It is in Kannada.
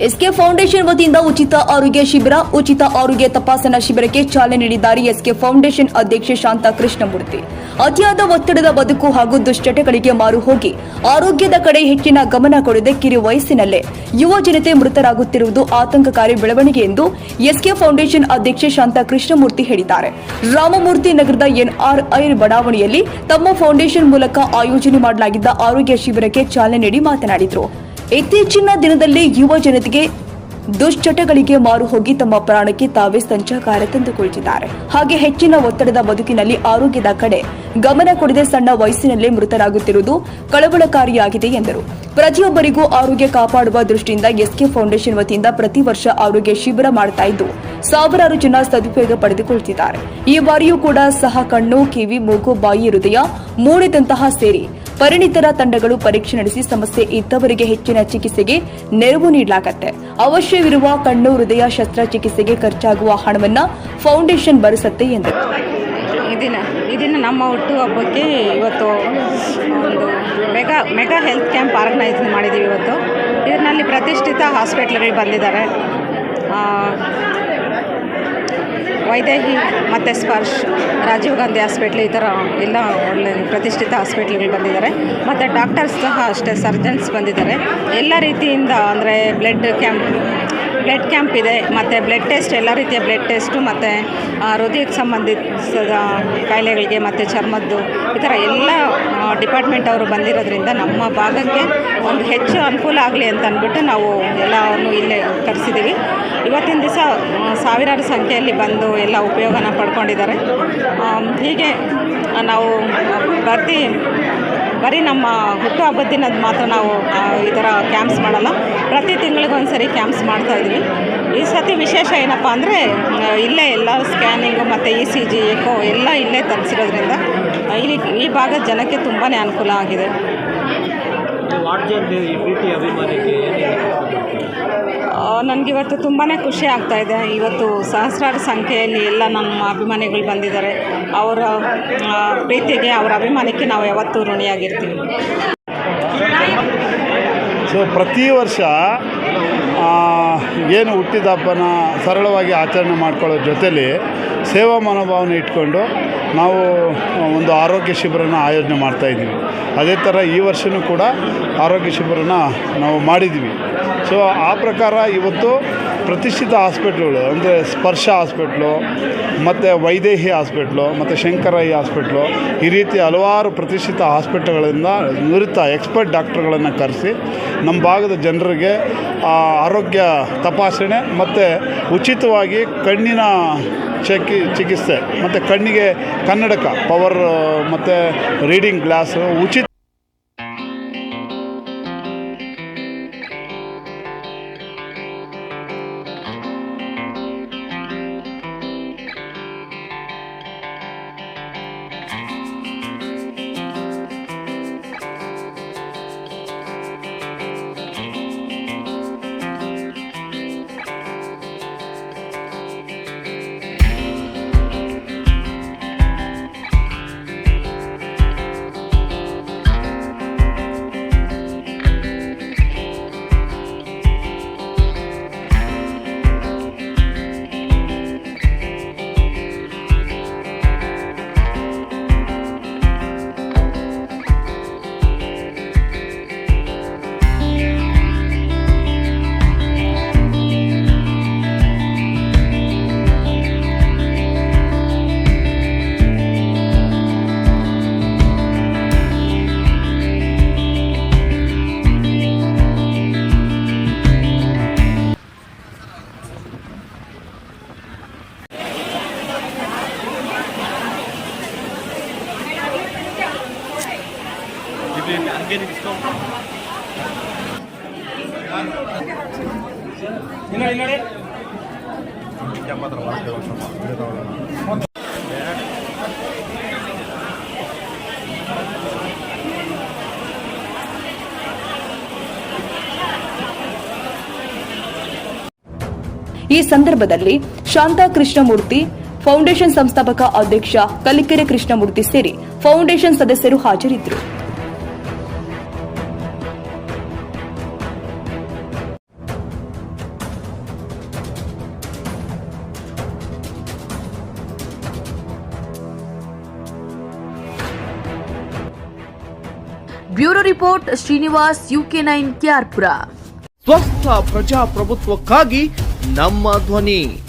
ಎಸ್ಕೆ ಫೌಂಡೇಶನ್ ವತಿಯಿಂದ ಉಚಿತ ಆರೋಗ್ಯ ಶಿಬಿರ, ಉಚಿತ ಆರೋಗ್ಯ ತಪಾಸಣಾ ಶಿಬಿರಕ್ಕೆ ಚಾಲನೆ ನೀಡಿದ್ದಾರೆ ಎಸ್ಕೆ ಫೌಂಡೇಶನ್ ಅಧ್ಯಕ್ಷೆ ಶಾಂತಾ ಕೃಷ್ಣಮೂರ್ತಿ. ಅತಿಯಾದ ಒತ್ತಡದ ಬದುಕು ಹಾಗೂ ದುಶ್ಚಟಗಳಿಗೆ ಮಾರು ಹೋಗಿ ಆರೋಗ್ಯದ ಕಡೆ ಹೆಚ್ಚಿನ ಗಮನ ಕೊಡದೆ ಕಿರು ವಯಸ್ಸಿನಲ್ಲೇ ಯುವ ಜನತೆ ಮೃತರಾಗುತ್ತಿರುವುದು ಆತಂಕಕಾರಿ ಬೆಳವಣಿಗೆ ಎಂದು ಎಸ್ಕೆ ಫೌಂಡೇಶನ್ ಅಧ್ಯಕ್ಷೆ ಶಾಂತಾ ಕೃಷ್ಣಮೂರ್ತಿ ಹೇಳಿದ್ದಾರೆ. ರಾಮಮೂರ್ತಿ ನಗರದ ಎನ್ಆರ್ಐ ಬಡಾವಣೆಯಲ್ಲಿ ತಮ್ಮ ಫೌಂಡೇಶನ್ ಮೂಲಕ ಆಯೋಜನೆ ಮಾಡಲಾಗಿದ್ದ ಆರೋಗ್ಯ ಶಿಬಿರಕ್ಕೆ ಚಾಲನೆ ನೀಡಿ ಮಾತನಾಡಿದರು. ಇತ್ತೀಚಿನ ದಿನದಲ್ಲಿ ಯುವ ಜನತೆಗೆ ದುಶ್ಚಟಗಳಿಗೆ ಮಾರು ಹೋಗಿ ತಮ್ಮ ಪ್ರಾಣಕ್ಕೆ ತಾವೇ ಸಂಚಕಾರ ತಂದುಕೊಳ್ಳುತ್ತಿದ್ದಾರೆ. ಹಾಗೆ ಹೆಚ್ಚಿನ ಒತ್ತಡದ ಬದುಕಿನಲ್ಲಿ ಆರೋಗ್ಯದ ಕಡೆ ಗಮನ ಕೊಡದೆ ಸಣ್ಣ ವಯಸ್ಸಿನಲ್ಲೇ ಮೃತರಾಗುತ್ತಿರುವುದು ಕಳವಳಕಾರಿಯಾಗಿದೆ ಎಂದರು. ಪ್ರತಿಯೊಬ್ಬರಿಗೂ ಆರೋಗ್ಯ ಕಾಪಾಡುವ ದೃಷ್ಟಿಯಿಂದ ಎಸ್ಕೆ ಫೌಂಡೇಶನ್ ವತಿಯಿಂದ ಪ್ರತಿ ವರ್ಷ ಆರೋಗ್ಯ ಶಿಬಿರ ಮಾಡ್ತಾ ಇದ್ದು ಸಾವಿರಾರು ಜನ ಸದುಪಯೋಗ ಪಡೆದುಕೊಳ್ಳುತ್ತಿದ್ದಾರೆ. ಈ ಬಾರಿಯೂ ಕೂಡ ಸಹ ಕಣ್ಣು, ಕಿವಿ, ಮೂಗು, ಬಾಯಿ, ಹೃದಯ, ಮೂಳೆದಂತಹ ಸೇರಿ ಪರಿಣಿತರ ತಂಡಗಳು ಪರೀಕ್ಷೆ ನಡೆಸಿ ಸಮಸ್ಯೆ ಇದ್ದವರಿಗೆ ಹೆಚ್ಚಿನ ಚಿಕಿತ್ಸೆಗೆ ನೆರವು ನೀಡಲಾಗುತ್ತೆ. ಅವಶ್ಯವಿರುವ ಕಣ್ಣು, ಹೃದಯ ಶಸ್ತ್ರಚಿಕಿತ್ಸೆಗೆ ಖರ್ಚಾಗುವ ಹಣವನ್ನು ಫೌಂಡೇಶನ್ ಭರಿಸುತ್ತೆ ಎಂದರು. ಇದನ್ನು ನಮ್ಮ ಹುಟ್ಟುಹಬ್ಬಕ್ಕೆ ಇವತ್ತು ಒಂದು ಮೆಗಾ ಹೆಲ್ತ್ ಕ್ಯಾಂಪ್ ಆರ್ಗನೈಸ್ ಮಾಡಿದ್ದೀವಿ. ಇವತ್ತು ಇದರಲ್ಲಿ ಪ್ರತಿಷ್ಠಿತ ಹಾಸ್ಪಿಟ್ಲ್ಗಳು ಬಂದಿದ್ದಾರೆ. ವೈದೇಹಿ ಮತ್ತು ಸ್ಪರ್ಶ್, ರಾಜೀವ್ ಗಾಂಧಿ ಹಾಸ್ಪಿಟ್ಲ್, ಈ ಥರ ಎಲ್ಲ ಒಳ್ಳೆ ಪ್ರತಿಷ್ಠಿತ ಹಾಸ್ಪಿಟ್ಲ್ಗಳು ಬಂದಿದ್ದಾರೆ. ಮತ್ತು ಡಾಕ್ಟರ್ಸ್ ಸಹ ಅಷ್ಟೇ, ಸರ್ಜನ್ಸ್ ಬಂದಿದ್ದಾರೆ. ಎಲ್ಲ ರೀತಿಯಿಂದ ಅಂದರೆ ಬ್ಲಡ್ ಕ್ಯಾಂಪ್ ಇದೆ, ಮತ್ತು ಬ್ಲಡ್ ಟೆಸ್ಟ್, ಎಲ್ಲ ರೀತಿಯ ಬ್ಲಡ್ ಟೆಸ್ಟು, ಮತ್ತು ಹೃದಯಕ್ಕೆ ಸಂಬಂಧಿಸಿದ ಕಾಯಿಲೆಗಳಿಗೆ ಮತ್ತು ಚರ್ಮದ್ದು ಈ ಥರ ಎಲ್ಲ ಡಿಪಾರ್ಟ್ಮೆಂಟ್ ಅವರು ಬಂದಿರೋದ್ರಿಂದ ನಮ್ಮ ಭಾಗಕ್ಕೆ ಒಂದು ಹೆಚ್ಚು ಅನುಕೂಲ ಆಗಲಿ ಅಂತ ಅಂದ್ಬಿಟ್ಟು ನಾವು ಎಲ್ಲವನ್ನು ಇಲ್ಲೇ ಕರೆಸಿದ್ದೀವಿ. ಇವತ್ತಿನ ದಿವಸ ಸಾವಿರಾರು ಸಂಖ್ಯೆಯಲ್ಲಿ ಬಂದು ಎಲ್ಲ ಉಪಯೋಗನ ಪಡ್ಕೊಂಡಿದ್ದಾರೆ. ಹೀಗೆ ನಾವು ಬರೀ ನಮ್ಮ ಹುಟ್ಟುಹಬ್ಬದ ದಿನದ ಮಾತ್ರ ನಾವು ಈ ಥರ ಕ್ಯಾಂಪ್ಸ್ ಮಾಡಲ್ಲ, ಪ್ರತಿ ತಿಂಗಳಿಗೊಂದು ಸರಿ ಕ್ಯಾಂಪ್ಸ್ ಮಾಡ್ತಾಯಿದ್ವಿ. ಈ ಸತಿ ವಿಶೇಷ ಏನಪ್ಪ ಅಂದರೆ ಇಲ್ಲೇ ಎಲ್ಲ ಸ್ಕ್ಯಾನಿಂಗು ಮತ್ತು ECG, ಎಕೋ ಎಲ್ಲ ಇಲ್ಲೇ ತರಿಸಿರೋದ್ರಿಂದ ಈ ಭಾಗದ ಜನಕ್ಕೆ ತುಂಬಾ ಅನುಕೂಲ ಆಗಿದೆ. ನನಗಿವತ್ತು ತುಂಬಾ ಖುಷಿ ಆಗ್ತಾಯಿದೆ. ಇವತ್ತು ಸಹಸ್ರಾರು ಸಂಖ್ಯೆಯಲ್ಲಿ ಎಲ್ಲ ನಮ್ಮ ಅಭಿಮಾನಿಗಳು ಬಂದಿದ್ದಾರೆ. ಅವರ ಪ್ರೀತಿಗೆ, ಅವರ ಅಭಿಮಾನಕ್ಕೆ ನಾವು ಯಾವತ್ತೂ ಋಣಿಯಾಗಿರ್ತೀವಿ. ಸೊ ಪ್ರತಿ ವರ್ಷ ಏನು ಹುಟ್ಟಿದ ಹಬ್ಬನ ಸರಳವಾಗಿ ಆಚರಣೆ ಮಾಡ್ಕೊಳ್ಳೋ ಜೊತೆಲಿ ಸೇವಾ ಮನೋಭಾವನೆ ಇಟ್ಕೊಂಡು ನಾವು ಒಂದು ಆರೋಗ್ಯ ಶಿಬಿರನ ಆಯೋಜನೆ ಮಾಡ್ತಾಯಿದ್ದೀವಿ. ಅದೇ ಥರ ಈ ವರ್ಷವೂ ಕೂಡ ಆರೋಗ್ಯ ಶಿಬಿರನ ನಾವು ಮಾಡಿದ್ದೀವಿ. ಸೊ ಆ ಪ್ರಕಾರ ಇವತ್ತು ಪ್ರತಿಷ್ಠಿತ ಹಾಸ್ಪಿಟ್ಲುಗಳು ಅಂದರೆ ಸ್ಪರ್ಶ ಹಾಸ್ಪಿಟ್ಲು, ಮತ್ತು ವೈದೇಹಿ ಹಾಸ್ಪಿಟ್ಲು, ಮತ್ತು ಶಂಕರಯ್ಯ ಹಾಸ್ಪಿಟ್ಲು, ಈ ರೀತಿ ಹಲವಾರು ಪ್ರತಿಷ್ಠಿತ ಹಾಸ್ಪಿಟ್ಲ್ಗಳಿಂದ ನುರಿತ ಎಕ್ಸ್ಪರ್ಟ್ ಡಾಕ್ಟ್ರುಗಳನ್ನು ಕರೆಸಿ ನಮ್ಮ ಭಾಗದ ಜನರಿಗೆ ಆರೋಗ್ಯ ತಪಾಸಣೆ ಮತ್ತು ಉಚಿತವಾಗಿ ಕಣ್ಣಿನ ಚಿಕಿತ್ಸೆ ಮತ್ತು ಕಣ್ಣಿಗೆ ಕನ್ನಡಕ, ಪವರ್ ಮತ್ತು ರೀಡಿಂಗ್ ಗ್ಲಾಸು ಉಚಿತ. ಈ ಸಂದರ್ಭದಲ್ಲಿ ಶಾಂತಾ ಕೃಷ್ಣಮೂರ್ತಿ, ಫೌಂಡೇಶನ್ ಸಂಸ್ಥಾಪಕ ಅಧ್ಯಕ್ಷ ಕಲಿಕೆರೆ ಕೃಷ್ಣಮೂರ್ತಿ ಸೇರಿ ಫೌಂಡೇಶನ್ ಸದಸ್ಯರು ಹಾಜರಿದ್ದರು. Bureau report Srinivas UK9 KR-ಪುರ. ಸ್ವಸ್ಥ ಪ್ರಜಾಪ್ರಭುತ್ವಕ್ಕಾಗಿ ನಮ್ಮ ಧ್ವನಿ.